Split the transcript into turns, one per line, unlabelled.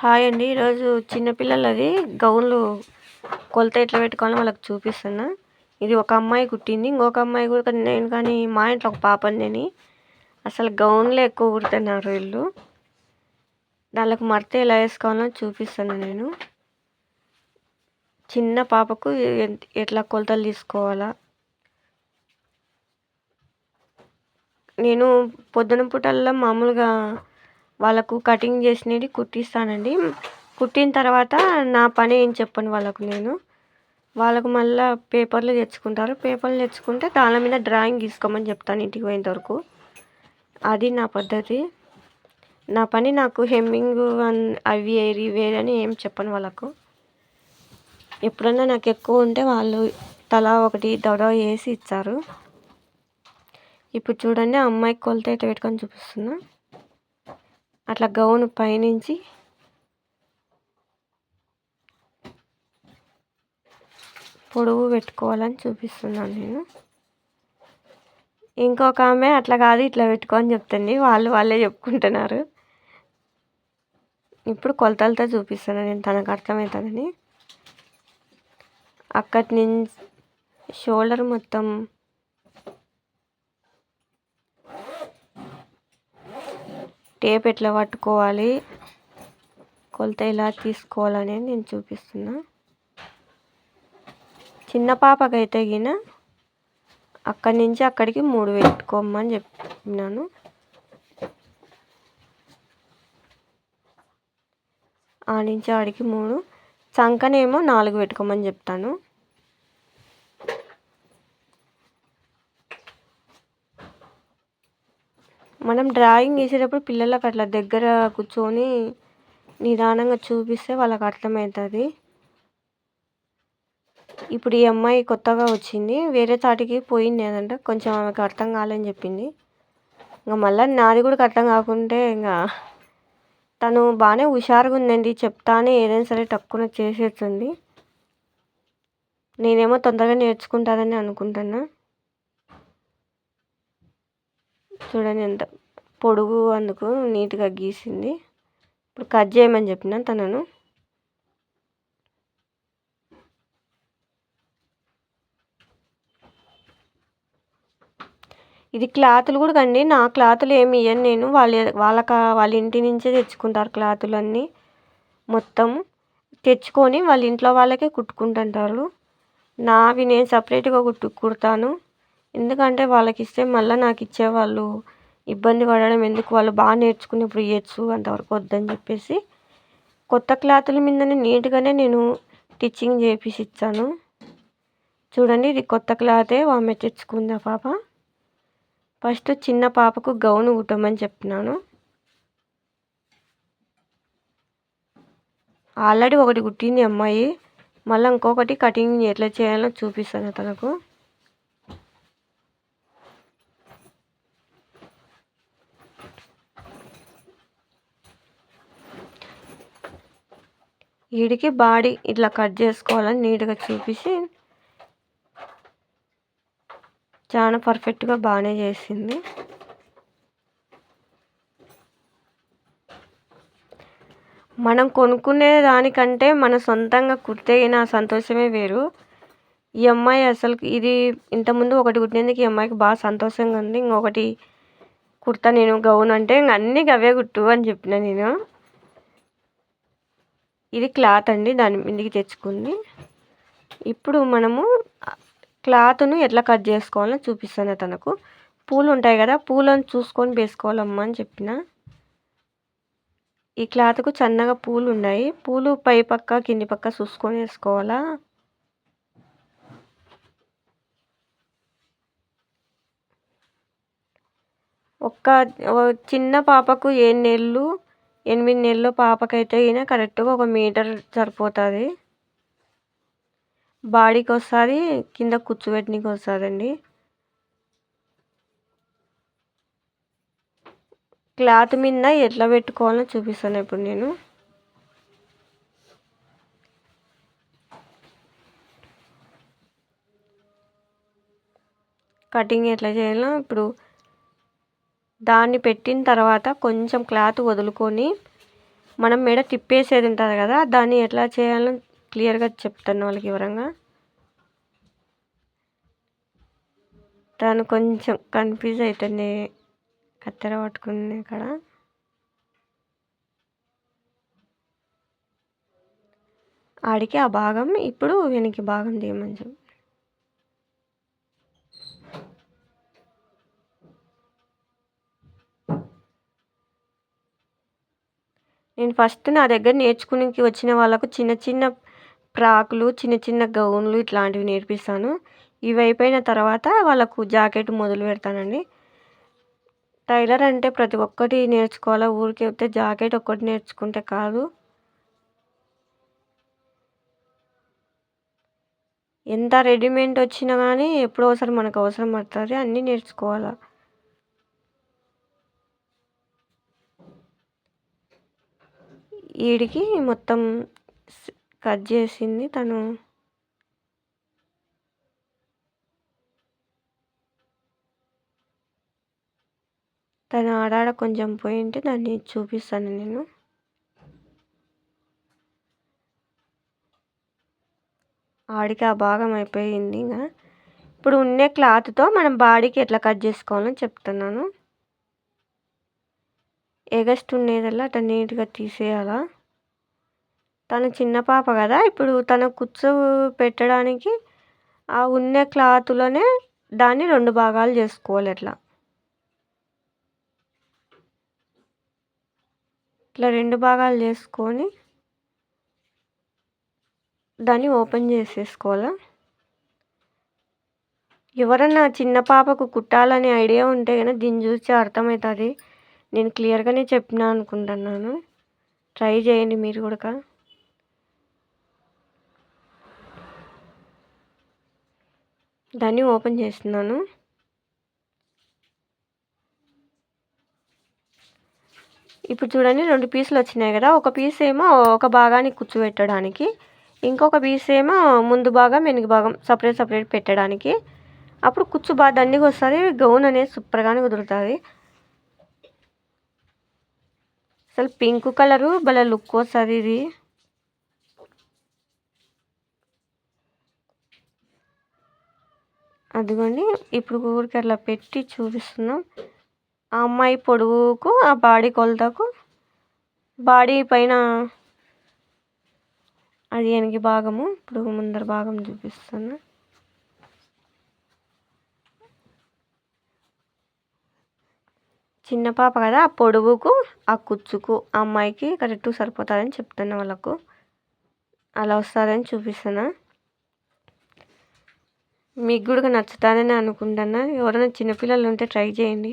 Hi అండి. ఈరోజు చిన్నపిల్లలది గౌన్లు కొలత ఎట్లా పెట్టుకోవాలో వాళ్ళకి చూపిస్తున్నా. ఇది ఒక అమ్మాయి కుట్టింది. ఇంకొక అమ్మాయి కూడా నేను కానీ మా ఇంట్లో ఒక పాపని నేను అసలు గౌన్లే ఎక్కువ కుడుతున్నారు వీళ్ళు. దానికి మడత ఎలా వేసుకోవాలో చూపిస్తాను నేను. చిన్న పాపకు ఎట్లా కొలతలు తీసుకోవాలా. నేను పొద్దున పూటల్లో మామూలుగా వాళ్ళకు కటింగ్ చేసినవి కుట్టిస్తానండి. కుట్టిన తర్వాత నా పని ఏం చెప్పను వాళ్ళకు నేను. వాళ్ళకు మళ్ళీ పేపర్లు తెచ్చుకుంటారు. పేపర్లు తెచ్చుకుంటే దాని మీద డ్రాయింగ్ గీసుకోమని చెప్తాను ఇంటికి పోయేంత వరకు. అది నా పద్ధతి. నా పని నాకు హెమ్మింగ్ అవి ఏరి వేరని ఏం చెప్పను వాళ్ళకు. ఎప్పుడన్నా నాకు ఎక్కువ ఉంటే వాళ్ళు తలా ఒకటి దొడవ వేసి ఇచ్చారు. ఇప్పుడు చూడండి ఆ అమ్మాయికి కొలత అయితే పెట్టుకొని చూపిస్తున్నా. అట్లా గౌన్ పైనుంచి పొడవు పెట్టుకోవాలని చూపిస్తున్నాను నేను. ఇంకొక ఆమె అట్లా కాదు ఇట్లా పెట్టుకోని చెప్తుంది. వాళ్ళే చెప్పుకుంటున్నారు. ఇప్పుడు కొలతలతో చూపిస్తాను నేను, తనకు అర్థమవుతుందని. అక్కడి నుంచి షోల్డర్ మొత్తం టేప్ ఎట్లా పట్టుకోవాలి, కొలత ఎలా తీసుకోవాలనేది నేను చూపిస్తున్నా. చిన్న పాపకైతే గిన అక్కడి నుంచి అక్కడికి 3 పెట్టుకోమని చెప్పినాను. ఆ నుంచి ఆడికి 3, చంకనేమో 4 పెట్టుకోమని చెప్తాను. మనం డ్రాయింగ్ వేసేటప్పుడు పిల్లలకు అట్లా దగ్గర కూర్చొని నిదానంగా చూపిస్తే వాళ్ళకి అర్థమవుతుంది. ఇప్పుడు ఈ అమ్మాయి కొత్తగా వచ్చింది, వేరే చాటికి పోయింది అదంట. కొంచెం ఆమెకు అర్థం కాలేని చెప్పింది. ఇంకా మళ్ళీ నాది కూడా అర్థం కాకుంటే ఇంకా తను బాగానే హుషారుగా ఉందండి. చెప్తానే ఏదైనా సరే టక్కున చేసేస్తుంది. నేనేమో తొందరగా నేర్చుకుంటానని అనుకుంటున్నా. చూడండి ఎంత పొడుగు, అందుకు నీట్గా గీసింది. ఇప్పుడు కట్ చేయమని చెప్పిన తనను. ఇది క్లాతులు కూడా కండి, నా క్లాతులు ఏమి ఇయ్యను నేను. వాళ్ళ ఇంటి నుంచే తెచ్చుకుంటారు క్లాతులు అన్నీ. మొత్తం తెచ్చుకొని వాళ్ళ ఇంట్లో వాళ్ళకే కుట్టుకుంటుంటారు. నావి నేను సపరేట్గా కుడతాను. ఎందుకంటే వాళ్ళకి ఇస్తే మళ్ళీ నాకు ఇచ్చేవాళ్ళు ఇబ్బంది పడడం ఎందుకు, వాళ్ళు బాగా నేర్చుకున్నప్పుడు ఇవ్వచ్చు, అంతవరకు వద్దని చెప్పేసి కొత్త క్లాతుల మీదనే నీట్గానే నేను స్టిచ్చింగ్ చేపించి ఇచ్చాను. చూడండి ఇది కొత్త క్లాతే ఆమె తెచ్చుకుంది ఆ పాప. ఫస్ట్ చిన్న పాపకు గౌను కుట్టమని చెప్పినాను. ఆల్రెడీ ఒకటి కుట్టింది అమ్మాయి. మళ్ళీ ఇంకొకటి కటింగ్ ఎట్లా చేయాలో చూపిస్తాను తనకు. వీడికి బాడీ ఇట్లా కట్ చేసుకోవాలని నీట్గా చూపించి చాలా పర్ఫెక్ట్గా బాగానే చేసింది. మనం కొనుక్కునే దానికంటే మన సొంతంగా కుడితే నా సంతోషమే వేరు. ఈ అమ్మాయి అసలు ఇది ఇంతకుముందు ఒకటి కుట్టినందుకు ఈ అమ్మాయికి బాగా సంతోషంగా ఉంది. ఇంకొకటి కుర్తా నేను గౌన్ అంటే అన్నీ అవే కుట్టు అని చెప్పిన నేను. ఇది క్లాత్ అండి, దాని మీదకి తెచ్చుకుంది. ఇప్పుడు మనము క్లాత్ను ఎట్లా కట్ చేసుకోవాలో చూపిస్తాను తనకు. పూలు ఉంటాయి కదా, పూలను చూసుకొని వేసుకోవాలమ్మా అని చెప్పిన. ఈ క్లాత్కు సన్నగా పూలు ఉన్నాయి. పూలు పై పక్క కింది పక్క చూసుకొని వేసుకోవాలా. చిన్న పాపకు 7 నెలలు 8 నెలలు పాపకైతే అయినా కరెక్ట్గా 1 మీటర్ సరిపోతుంది. బాడీకి వస్తుంది, కింద కూర్చోబెట్టడానికి వస్తుందండి. క్లాత్ మీద ఎట్లా పెట్టుకోవాలో చూపిస్తాను ఇప్పుడు నేను. కటింగ్ ఎట్లా చేయాలో ఇప్పుడు దాన్ని పెట్టిన తర్వాత కొంచెం క్లాత్ వదులుకొని మనం మెడ తిప్పేసేది ఉంటుంది కదా, దాన్ని ఎట్లా చేయాలో క్లియర్గా చెప్తాను వాళ్ళకి వివరంగా. తను కొంచెం కన్ఫ్యూజ్ అవుతుంది కత్తెర పట్టుకునే కాడ. ఆడికి ఆ భాగం, ఇప్పుడు వెనక్కి భాగం తీయమని చెప్పి. నేను ఫస్ట్ నా దగ్గర నేర్చుకునికి వచ్చిన వాళ్ళకు చిన్న చిన్న ఫ్రాకులు, చిన్న చిన్న గౌన్లు ఇట్లాంటివి నేర్పిస్తాను. ఇవి అయిపోయిన తర్వాత వాళ్ళకు జాకెట్ మొదలు పెడతానండి. టైలర్ అంటే ప్రతి ఒక్కటి నేర్చుకోవాలా, ఊరికే వస్తే జాకెట్ ఒక్కటి నేర్చుకుంటే కాదు. ఎంత రెడీమేడ్ వచ్చినా కానీ ఎప్పుడో ఒకసారి మనకు అవసరం పడుతుంది, అన్నీ నేర్చుకోవాలా. వీడికి మొత్తం కట్ చేసింది తను. తను ఆడాడ కొంచెం పోయింటే దాన్ని చూపిస్తాను నేను. ఆడికి ఆ భాగం అయిపోయింది. ఇంకా ఇప్పుడు ఉండే క్లాత్తో మనం బాడీకి ఎట్లా కట్ చేసుకోవాలని చెప్తున్నాను. ఎగస్ట్ ఉండేదల్లా అట్లా నీట్గా తీసేయాలా. తను చిన్న పాప కదా, ఇప్పుడు తన కుచ్చు పెట్టడానికి ఆ ఉన్న క్లాత్లోనే దాన్ని 2 భాగాలు చేసుకోవాలి. ఇట్లా 2 భాగాలు చేసుకొని దాన్ని ఓపెన్ చేసేసుకోవాలా. ఎవరన్నా చిన్న పాపకు కుట్టాలనే ఐడియా ఉంటే కనుక దీన్ని చూసి అర్థమవుతుంది. నేను క్లియర్గానే చెప్పినా అనుకుంటున్నాను. ట్రై చేయండి మీరు కూడా. దాన్ని ఓపెన్ చేస్తున్నాను. ఇప్పుడు చూడండి 2 పీసులు వచ్చినాయి కదా. ఒక పీస్ ఏమో ఒక భాగానికి కూర్చోబెట్టడానికి, ఇంకొక పీస్ ఏమో ముందు భాగం వెనుక భాగం సపరేట్ పెట్టడానికి. అప్పుడు కుచ్చు బాగా దండిగా వస్తుంది, గౌన్ అనేది సూపర్గానే కుదురుతుంది. అసలు పింక్ కలరు భలే లుక్ వస్తుంది ఇది. అదిగోండి ఇప్పుడు ఊరికి అట్లా పెట్టి చూపిస్తున్నాం. ఆ అమ్మాయి పొడవుకు, ఆ బాడీ కొలతకు, బాడీ పైన అది వెనక భాగము. ఇప్పుడు ముందర భాగం చూపిస్తాను. చిన్న పాప కదా, ఆ పొడవుకు ఆ కుచ్చుకు ఆ అమ్మాయికి కరెక్ట్గా సరిపోతుందని చెప్తున్నా వాళ్ళకు. అలా వస్తుందని చూపిస్తున్నా. మీకు కూడా నచ్చుతుందని అనుకుంటున్నా. ఎవరైనా చిన్నపిల్లలు ఉంటే ట్రై చేయండి.